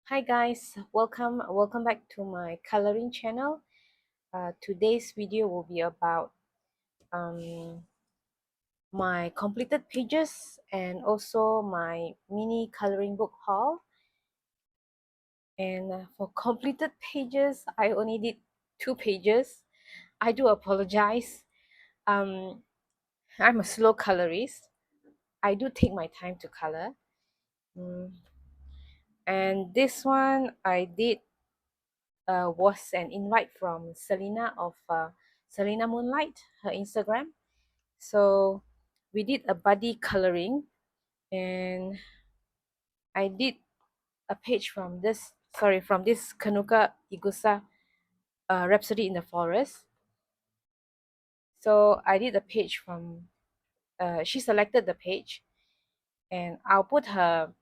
Hi guys, welcome back to my coloring channel. Today's video will be about um, my completed pages and also my mini coloring book haul. And for completed pages, I only did 2 pages. I do apologize. Um, I'm a slow colorist. I do take my time to color. Mm, and this one I did was an invite from Selena of Selena Moonlight, her Instagram. So we did a buddy coloring, and I did a page from this Kanuka Igusa Rhapsody in the Forest. So I did a page from, she selected the page, and I'll put her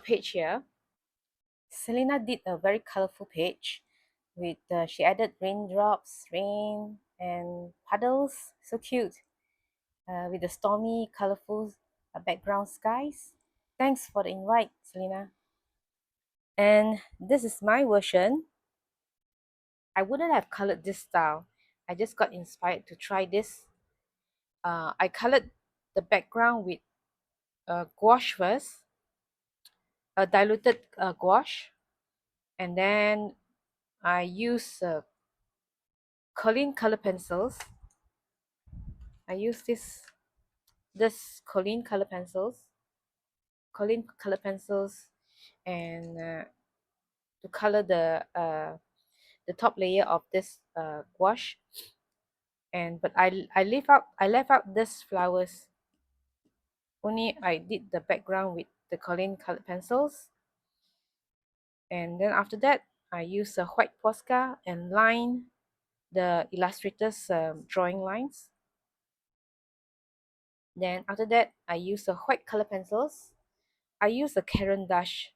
page here. Selena did a very colorful page with she added raindrops, rain, and puddles. So cute. With the stormy, colorful background skies. Thanks for the invite, Selena. And this is my version. I wouldn't have colored this style. I just got inspired to try this. I colored the background with gouache first, a diluted gouache, and then I use Colleen color pencils. I use this Colleen color pencils, and to color the top layer of this gouache. And but I left out this flowers. Only I did the background with the Colleen colored pencils, and then after that I use a white Posca and line the illustrator's drawing lines. Then after that I use a white color pencils. I use a Caran d'Ache.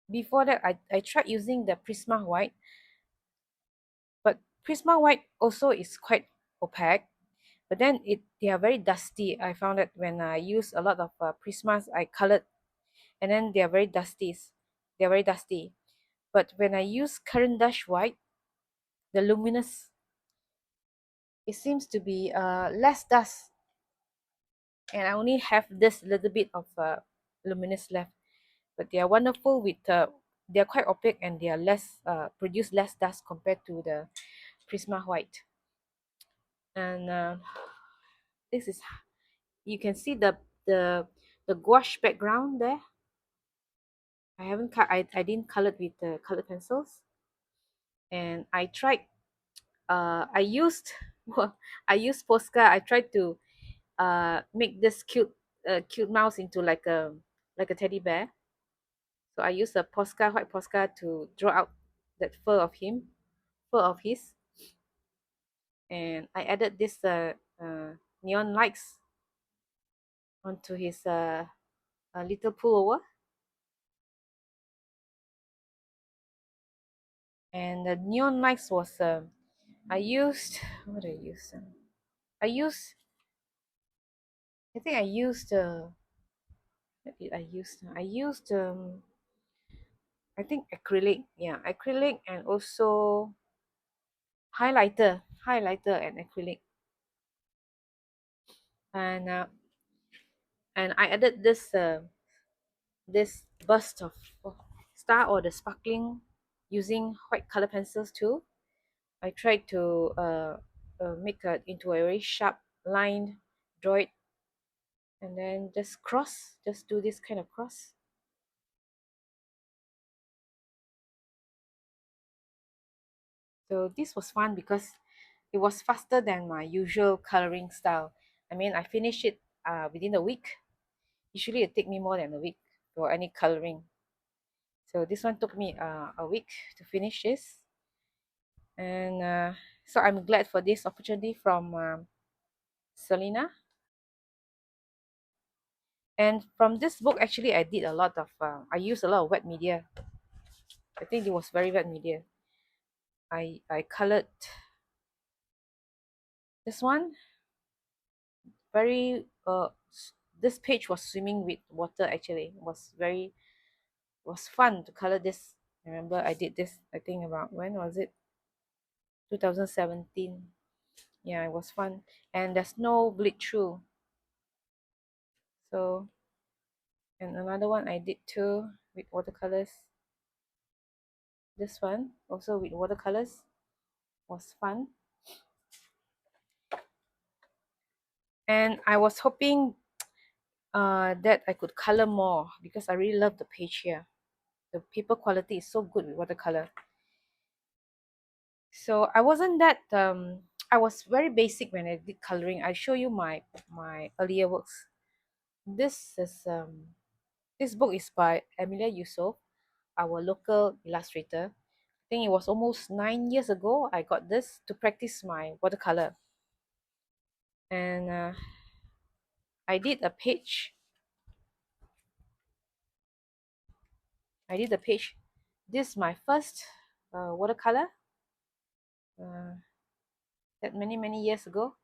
Before that I tried using the Prisma white, but Prisma white also is quite opaque. But then they are very dusty. I found that when I use a lot of Prismas I colored, and then they are very dusty. They're very dusty. But when I use Caran d'Ache white, the luminous, it seems to be less dust, and I only have this little bit of luminous left. But they are wonderful with they are quite opaque, and they are less produce less dust compared to the Prisma white. And this is, you can see the gouache background there. I didn't color it with the colored pencils, and I tried I used I used Posca. I tried to make this cute mouse into like a teddy bear. So I used a Posca, white Posca, to draw out that fur of his, and I added this neon lights onto his little pullover. And the neon lights was I used, what did I use? I used I think I used what did I use? I used I think acrylic, yeah, acrylic, and also highlighter and acrylic. And I added this burst of star or the sparkling using white color pencils too. I tried to make it into a very sharp line, draw it, and then just do this kind of cross. So this was fun because it was faster than my usual coloring style. I mean, I finished it within a week. Usually it take me more than a week for any coloring. So this one took me a week to finish this. And so I'm glad for this opportunity from Selena. And from this book, actually, I used a lot of wet media. I think it was very wet media. I colored this one very this page was swimming with water. Actually, it was very was fun to color this. I remember I did this, I think about, when was it? 2017. Yeah, it was fun. And there's no bleed through. So, and another one I did too with watercolors. This one also with watercolors was fun. And I was hoping that I could color more because I really love the page here. The paper quality is so good with watercolor. So I wasn't that I was very basic when I did coloring. I show you my earlier works. This is this book is by Emilia Yusof, our local illustrator. I think it was almost 9 years ago I got this to practice my watercolor. And I did a page. I did a page. This is my first watercolor. Uh, that many years ago.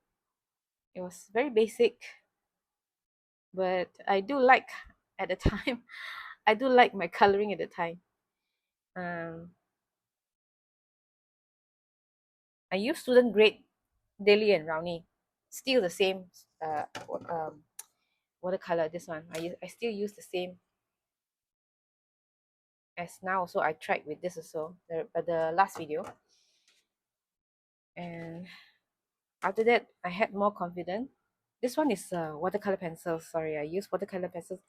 It was very basic, but I do like at the time. I do like my coloring at the time. Um, I use student grade Daily and Rowney. Still the same watercolor. This one I still use the same as now. So I tried with this also the last video. And after that, I had more confidence. This one is watercolor pencils. Sorry, I use watercolor pencils.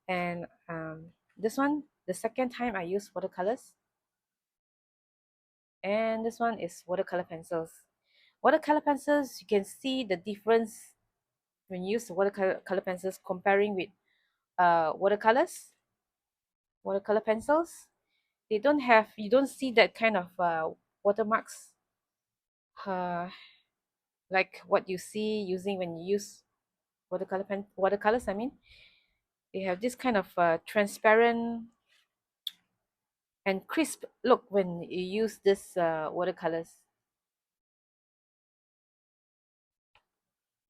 And this one, the second time I use watercolors. And this one is watercolor pencils. Watercolor pencils, you can see the difference when you use the watercolor pencils comparing with watercolors. Watercolor pencils, they don't have, you don't see that kind of watermarks uh, like what you see using when you use watercolors. I mean, they have this kind of transparent and crisp look when you use this watercolors.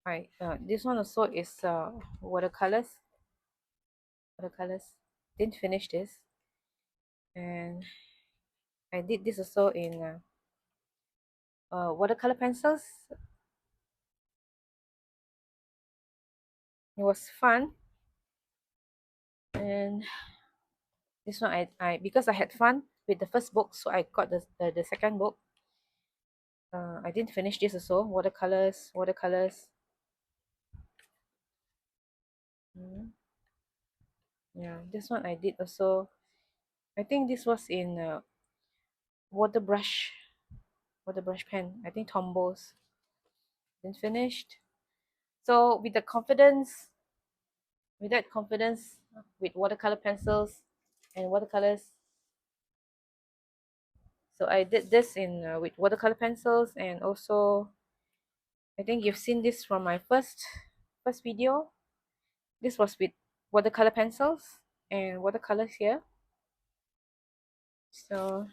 Right, this one also is watercolors. Watercolors. Didn't finish this, and I did this also in watercolor pencils. It was fun, and this one I because I had fun with the first book, so I got the second book. I didn't finish this also. Watercolors. Mm. Yeah, this one I did also. I think this was in water brush, water brush pen. I think Tombows. Didn't finished. So with that confidence, with watercolor pencils and watercolors. So I did this in with watercolor pencils, and also I think you've seen this from my first video. This was with watercolor pencils and watercolors here. So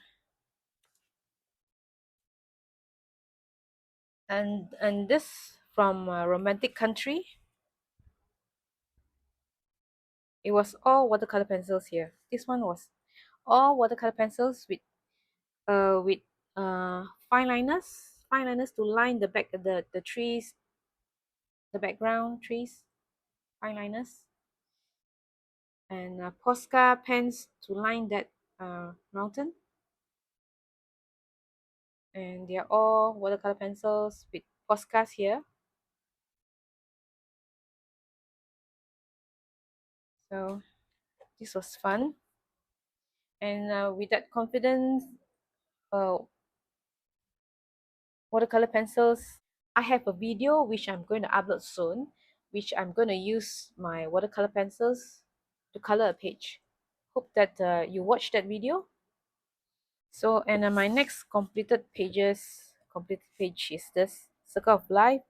and this from Romantic Country. It was all watercolor pencils here. This one was all watercolor pencils with fine liners to line the back the trees, the background trees, fine liners, and Posca pens to line that mountain. And they are all watercolor pencils with Poscas here. So this was fun, and with that confidence, uh, watercolor pencils. I have a video which I'm going to upload soon, which I'm going to use my watercolor pencils to color a page. Hope that you watch that video. So, and my next completed page is this Circle of Life,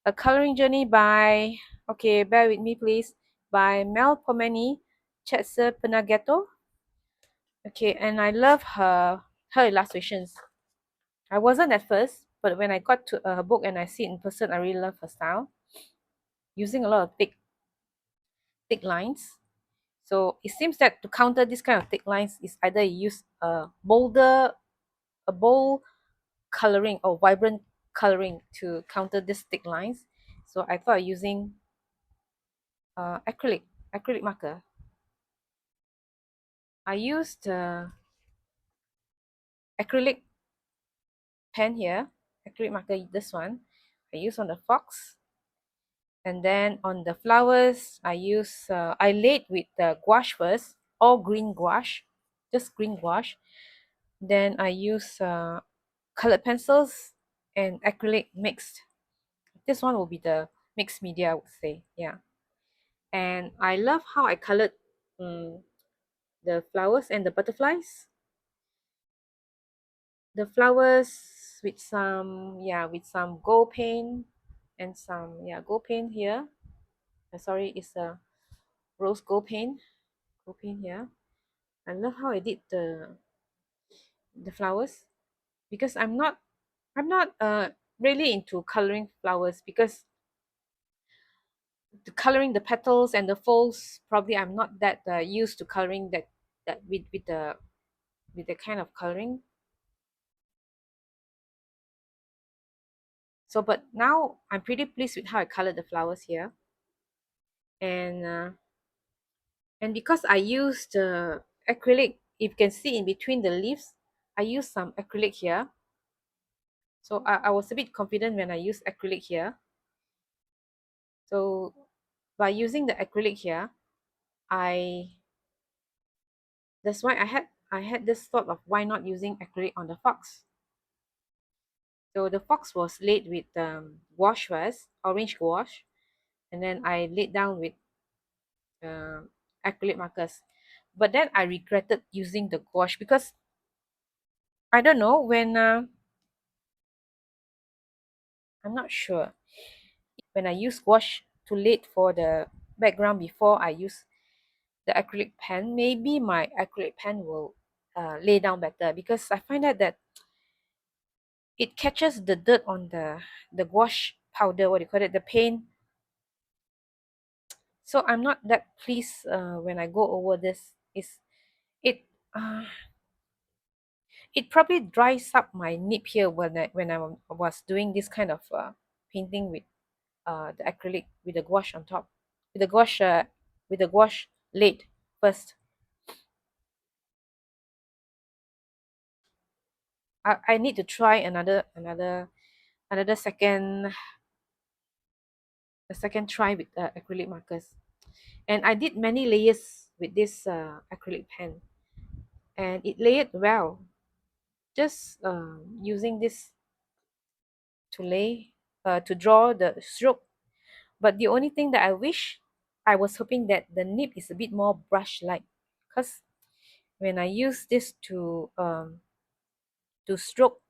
a coloring journey by, okay, bear with me please, by Mel Pomeni, Chetzer Penagetto. Okay, and I love her illustrations. I wasn't at first, but when I got to her book and I see it in person, I really love her style, using a lot of thick lines. So it seems that to counter this kind of thick lines is either you use a bold coloring or vibrant coloring to counter these thick lines. So I thought using acrylic marker. I used acrylic pen here, acrylic marker, this one. I use on the fox. And then on the flowers, I laid with the gouache first, all green gouache, just green gouache. Then I use colored pencils and acrylic mixed. This one will be the mixed media, I would say. Yeah. And I love how I colored um, the flowers and the butterflies. The flowers with some gold paint and some gold paint here. Sorry, it's a rose gold paint here. I love how I did the flowers because I'm not really into coloring flowers because the coloring the petals and the folds, probably I'm not that used to coloring that with the kind of coloring. So but now I'm pretty pleased with how I colored the flowers here. And because I used acrylic, if you can see in between the leaves, I used some acrylic here. So I was a bit confident when I used acrylic here. So by using the acrylic here, I that's why I had this thought of why not using acrylic on the fox. So the fox was laid with gouache first, orange gouache, and then I laid down with acrylic markers. But then I regretted using the gouache because I don't know when I'm not sure when I use gouache to lay for the background before I use the acrylic pen, maybe my acrylic pen will lay down better because I find out that it catches the dirt on the gouache powder, what do you call it, the paint. So I'm not that pleased when I go over this. It uh, it probably dries up my nib here when I was doing this kind of painting with the acrylic with the gouache on top, with the gouache uh, with the gouache laid first. I need to try another second a second try with acrylic markers. And I did many layers with this acrylic pen, and it layered well. Just using this to lay to draw the stroke. But the only thing that I wish, I was hoping that the nib is a bit more brush like, because when I use this to stroke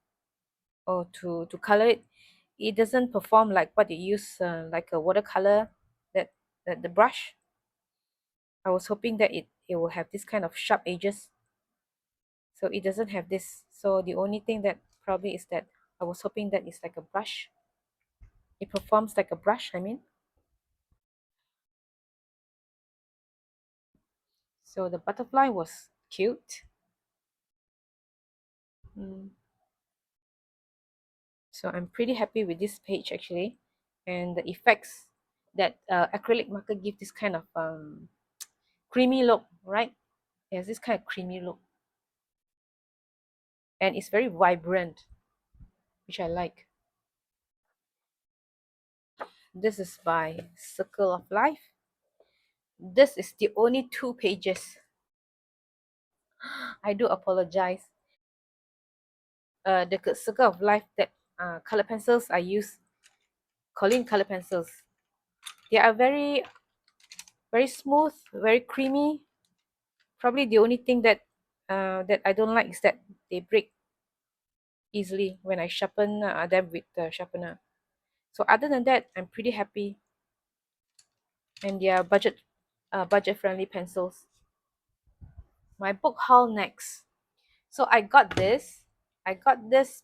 or to color it, it doesn't perform like what you use like a watercolor, that, that the brush. I was hoping that it will have this kind of sharp edges. So it doesn't have this. So the only thing that probably is that I was hoping that it's like a brush. It performs like a brush, I mean. So the butterfly was cute. Mm. So I'm pretty happy with this page actually. And the effects that acrylic marker give this kind of creamy look, right? It has this kind of creamy look. And it's very vibrant, which I like. This is by Circle of Life. This is the only 2 pages. I do apologize. The Circle of Life, that color pencils I use, Colleen color pencils. They are very smooth, very creamy. Probably the only thing that I don't like is that they break easily when I sharpen them with the sharpener. So other than that, I'm pretty happy, and they are budget friendly pencils. My book haul next. So I got this. I got this.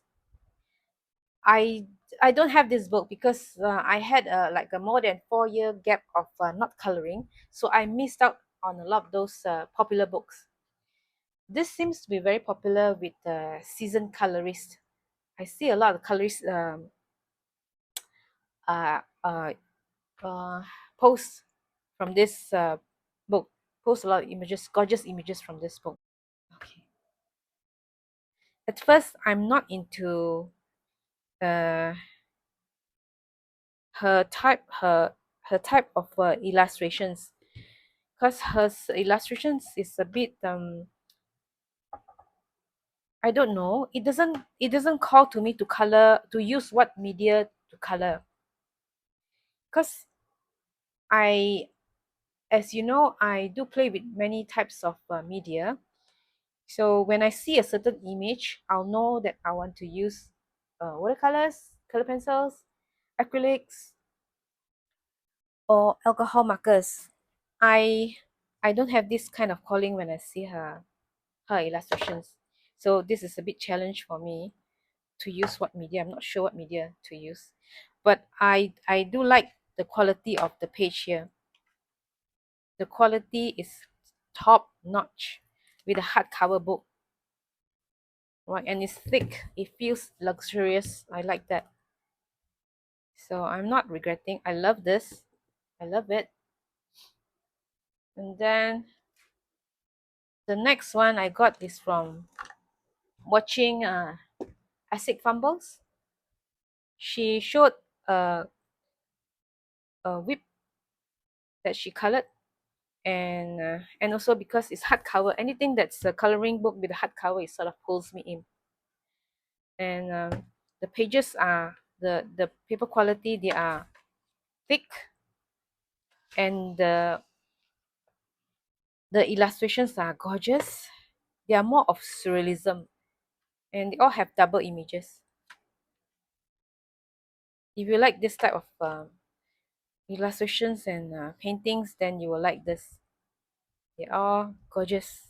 I I don't have this book because I had like a more than 4 year gap of not coloring, so I missed out on a lot of those popular books. This seems to be very popular with seasoned colorists. I see a lot of colorists uh, uh, uh, post from this book, post a lot of images, gorgeous images from this book. Okay. At first, I'm not into uh, her type of illustrations, because her illustrations is a bit I don't know. It doesn't call to me to color, to use what media to color. Because I, as you know, I do play with many types of media. So when I see a certain image, I'll know that I want to use watercolors, color pencils, acrylics, or alcohol markers. I I don't have this kind of calling when I see her illustrations. So this is a big challenge for me to use what media. I'm not sure what media to use. But I do like the quality of the page here. The quality is top notch with a hardcover book. Right, and it's thick. It feels luxurious. I like that. So I'm not regretting. I love this. I love it. And then the next one I got is from watching Asic Fumbles. She showed a, a whip that she colored, and also because it's hardcover, anything that's a coloring book with a hardcover, it sort of pulls me in. And the pages are the paper quality. They are thick, and the illustrations are gorgeous. They are more of surrealism, and they all have double images. If you like this type of illustrations and paintings, then you will like this. They are gorgeous.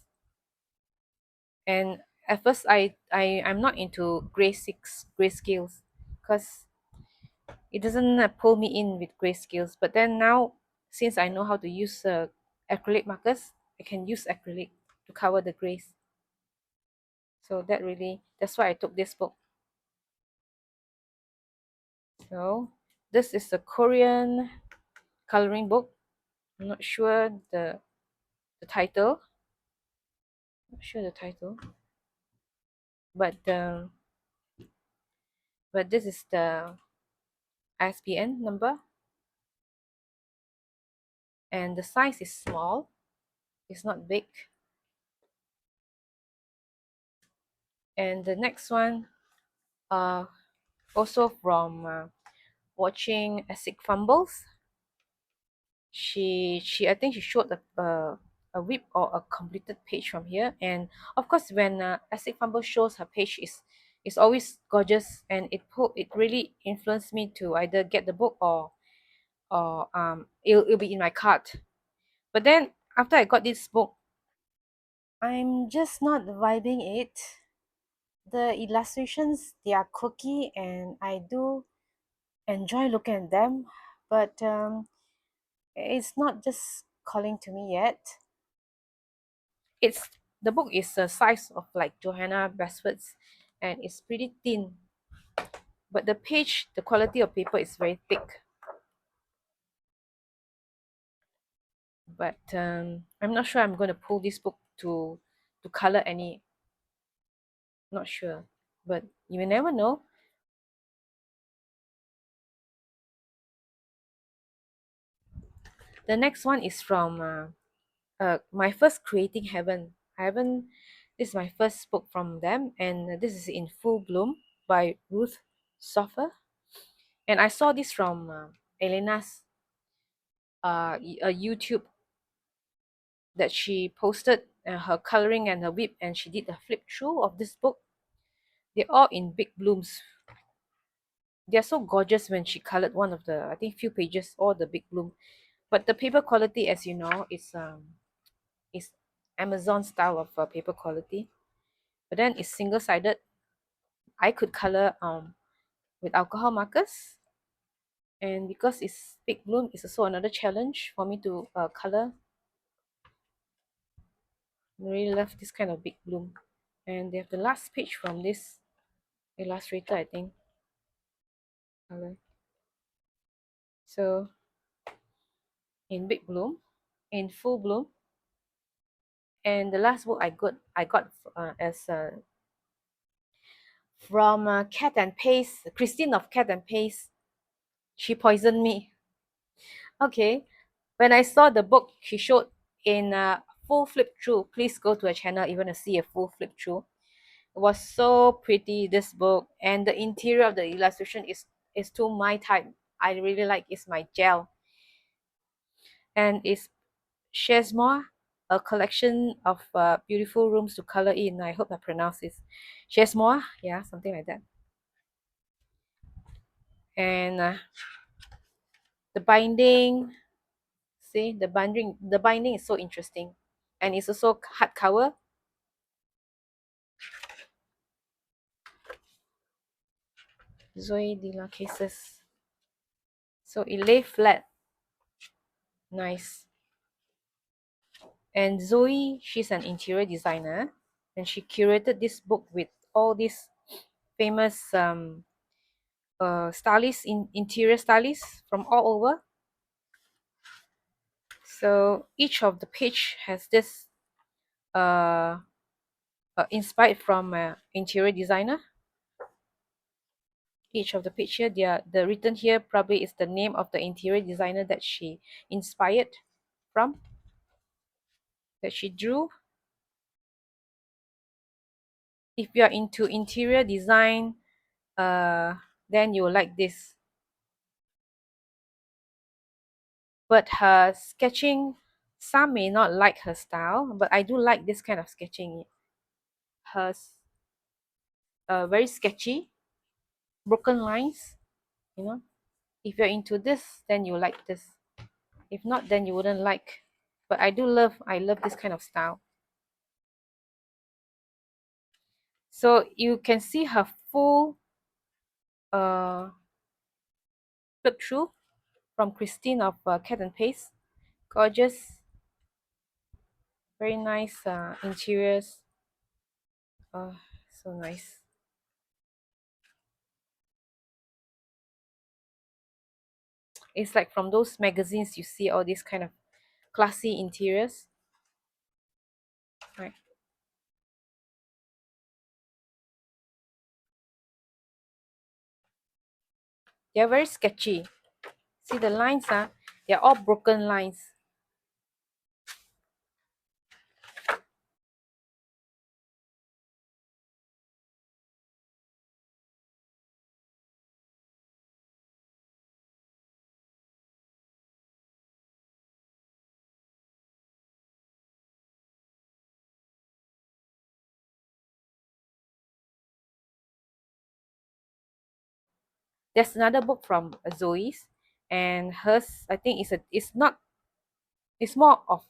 And at first, I'm not into grayscales, because it doesn't pull me in with grayscales. But then now, since I know how to use acrylic markers, I can use acrylic to cover the grays. So that's why I took this book. So this is a Korean coloring book. I'm not sure the title. Not sure the title, but this is the ISBN number, and the size is small. It's not big. And the next one, uh, also from watching Asic Fumbles. She I think she showed a whip or a completed page from here. And of course, when Asic Fumble shows her page, is always gorgeous, and it really influenced me to either get the book, or it'll be in my cart. But then after I got this book, I'm just not vibing it. The illustrations, they are quirky, and I do enjoy looking at them, but it's not just calling to me yet. It's the book is the size of like Johanna Basford's, and it's pretty thin, but the quality of paper is very thick. But I'm not sure I'm going to pull this book to color any. Not sure, but you never know. The next one is from my first Creating Heaven. I haven't. This is my first book from them, and this is In Full Bloom by Ruth Soffer. And I saw this from Elena's a YouTube that she posted her coloring and her whip, and she did a flip through of this book. They're all in big blooms. They're so gorgeous when she colored one of the, I think, few pages, all the big bloom. But the paper quality, as you know, is Amazon style of paper quality. But then it's single sided. I could color with alcohol markers, and because it's big bloom, it's also another challenge for me to color. I really love this kind of big bloom. And they have the last page from this illustrator, I think. So in big bloom, in full bloom. And the last book I got as from Cat and Paste, Christine of Cat and Paste. She poisoned me. Okay, when I saw the book she showed in full flip through, please go to her channel if you want to see a full flip through. It was so pretty, this book, and the interior of the illustration is to my type. I really like. It's my gel, and it's Chesmois, a collection of beautiful rooms to color in. I hope I pronounce this. Chesmois, yeah, something like that. And the binding, see, the binding is so interesting, and it's also hardcover. Zoe de la Cases. So it lay flat, nice. And Zoe, she's an interior designer, and she curated this book with all these famous stylists, interior stylists from all over. So each of the page has this inspired from interior designer. Each of the picture, the written here probably is the name of the interior designer that she inspired from, that she drew. If you are into interior design, then you will like this. But her sketching, some may not like her style, but I do like this kind of sketching. Hers very sketchy, broken lines, you know. If you're into this, then you like this. If not, then you wouldn't like. But I love this kind of style. So you can see her full uh flip through from Christine of Cat and Paste. Gorgeous, very nice interiors. Oh, so nice. It's like from those magazines you see all these kind of classy interiors. Right. They're very sketchy. See the lines, they're all broken lines. There's another book from Zoe's, and hers I think it's not, it's more of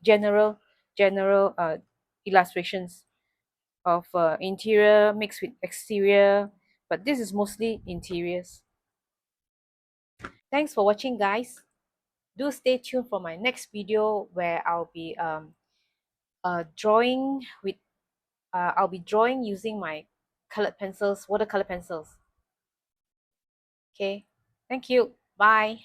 general illustrations of interior mixed with exterior, but this is mostly interiors. Thanks for watching, guys. Do stay tuned for my next video where drawing with I'll be drawing using my colored pencils, watercolor pencils. Okay, thank you. Bye.